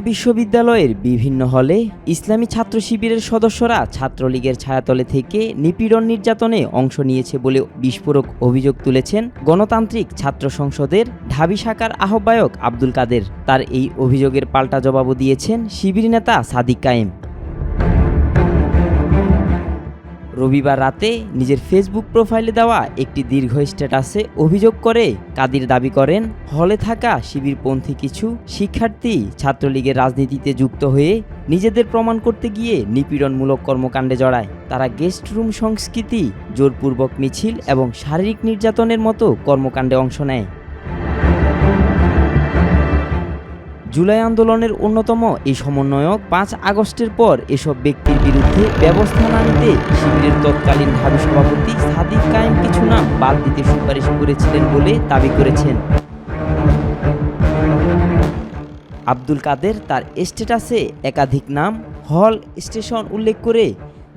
বিশ্ববিদ্যালয়ের বিভিন্ন হলে ইসলামী ছাত্র শিবিরের সদস্যরা ছাত্রলীগের ছায়াতলে থেকে নিপীড়ন নির্যাতনে অংশ নিয়েছে বলে বিস্ফোরক অভিযোগ তুলেছেন গণতান্ত্রিক ছাত্র সংসদের ঢাবি শাখার আহ্বায়ক আব্দুল কাদের। তার এই অভিযোগের পাল্টা জবাবও দিয়েছেন শিবির নেতা সাদিক কায়েম। রবিবার রাতে নিজের ফেসবুক প্রোফাইলে দেওয়া একটি দীর্ঘ স্ট্যাটাসে অভিযোগ করে কাদির দাবি করেন, হলে থাকা শিবিরপন্থী কিছু শিক্ষার্থী ছাত্রলীগের রাজনীতিতে যুক্ত হয়ে নিজেদের প্রমাণ করতে গিয়ে নিপীড়নমূলক কর্মকাণ্ডে জড়ায়। তারা গেস্ট রুম সংস্কৃতি, জোরপূর্বক মিছিল এবং শারীরিক নির্যাতনের মতো কর্মকাণ্ডে অংশ নেয়। জুলাই আন্দোলনের অন্যতম এই সমন্বয়ক ৫ আগস্টের পর এসব ব্যক্তির বিরুদ্ধে ব্যবস্থা না নিতে শিবিরের তৎকালীন ঢাবি সভাপতি সাদিক কায়েম কিছু নাম বাদ দিতে সুপারিশ করেছিলেন বলে দাবি করেছেন। আব্দুল কাদের তার স্ট্যাটাসে একাধিক নাম, হল, স্টেশন উল্লেখ করে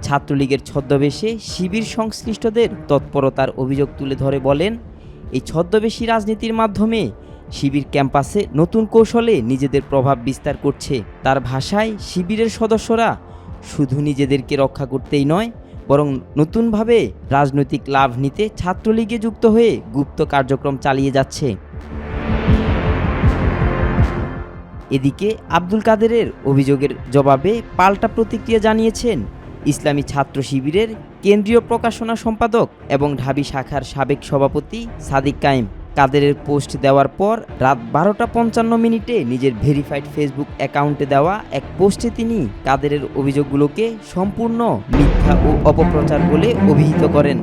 ছাত্রলীগের ছদ্মবেশে শিবির সংশ্লিষ্টদের তৎপরতার অভিযোগ তুলে ধরে বলেন, এই ছদ্মবেশী রাজনীতির মাধ্যমে শিবির ক্যাম্পাসে নতুন কৌশলে নিজেদের প্রভাব বিস্তার করছে। তার ভাষায়, শিবিরের সদস্যরা শুধু নিজেদেরকে রক্ষা করতেই নয়, বরং নতুনভাবে রাজনৈতিক লাভ নিতে ছাত্রলীগে যুক্ত হয়ে গুপ্ত কার্যক্রম চালিয়ে যাচ্ছে। এদিকে আব্দুল কাদেরের অভিযোগের জবাবে পাল্টা প্রতিক্রিয়া জানিয়েছেন ইসলামী ছাত্র শিবিরের কেন্দ্রীয় প্রকাশনা সম্পাদক এবং ঢাবি শাখার সাবেক সভাপতি সাদিক কায়েম। কাদেরের পোস্ট দেওয়ার পর রাত 12টা 55 নিজের ভেরিফাইড ফেসবুক অ্যাকাউন্টে দেওয়া এক পোস্টে তিনি কাদেরের অভিযোগগুলোকে সম্পূর্ণ মিথ্যা ও অপপ্রচার বলে অভিহিত করেন।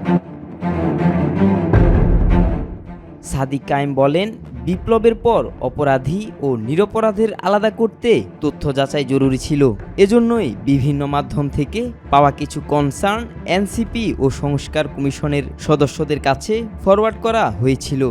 সাদিক কায়েম বলেন, বিপ্লবের পর অপরাধী ও নিরপরাধের আলাদা করতে তথ্য যাচাই জরুরি ছিল। এজন্যই বিভিন্ন মাধ্যম থেকে পাওয়া কিছু কনসার্ন এনসিপি ও সংস্কার কমিশনের সদস্যদের কাছে ফরওয়ার্ড করা হয়েছিল।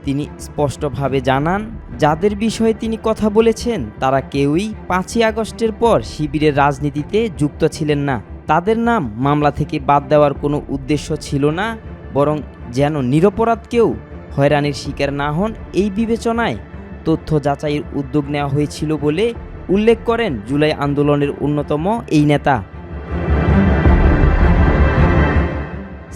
তিনি স্পষ্টভাবে জানান, যাদের বিষয়ে তিনি কথা বলেছেন তারা কেউই 5ই আগস্টের পর শিবিরের রাজনীতিতে যুক্ত ছিলেন না। তাদের নাম মামলা থেকে বাদ দেওয়ার কোনো উদ্দেশ্য ছিল না, বরং যেন নিরপরাধ কেউ হয়রানির শিকার না হন এই বিবেচনায় তথ্য যাচাইয়ের উদ্যোগ নেওয়া হয়েছিল বলে উল্লেখ করেন জুলাই আন্দোলনের অন্যতম এই নেতা।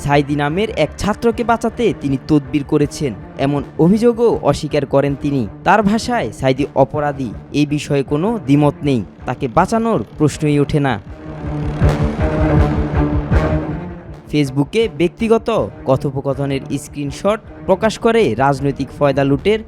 সাইদি নামের এক ছাত্রকে বাঁচাতে তিনি তদবির করেছেন এমন অভিযোগও অস্বীকার করেন তিনি। তার ভাষায়, সাইদি অপরাধী, এই বিষয়ে কোনো দ্বিমত নেই, তাকে বাঁচানোর প্রশ্নই ওঠে না। ফেসবুকে ব্যক্তিগত কথোপকথনের স্ক্রিনশট প্রকাশ করে রাজনৈতিক ফয়দা লুটের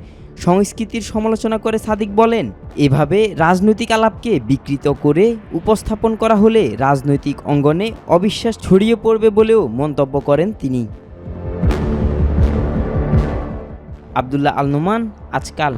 সংস্কৃতির সমালোচনা করে সাদিক বলেন, এভাবে রাজনৈতিক আলাপকে বিকৃত করে উপস্থাপন করা হলে রাজনৈতিক অঙ্গনে অবিশ্বাস ছড়িয়ে পড়বে বলেও মন্তব্য করেন তিনি। আব্দুল্লাহ আল নোমান, আজকাল।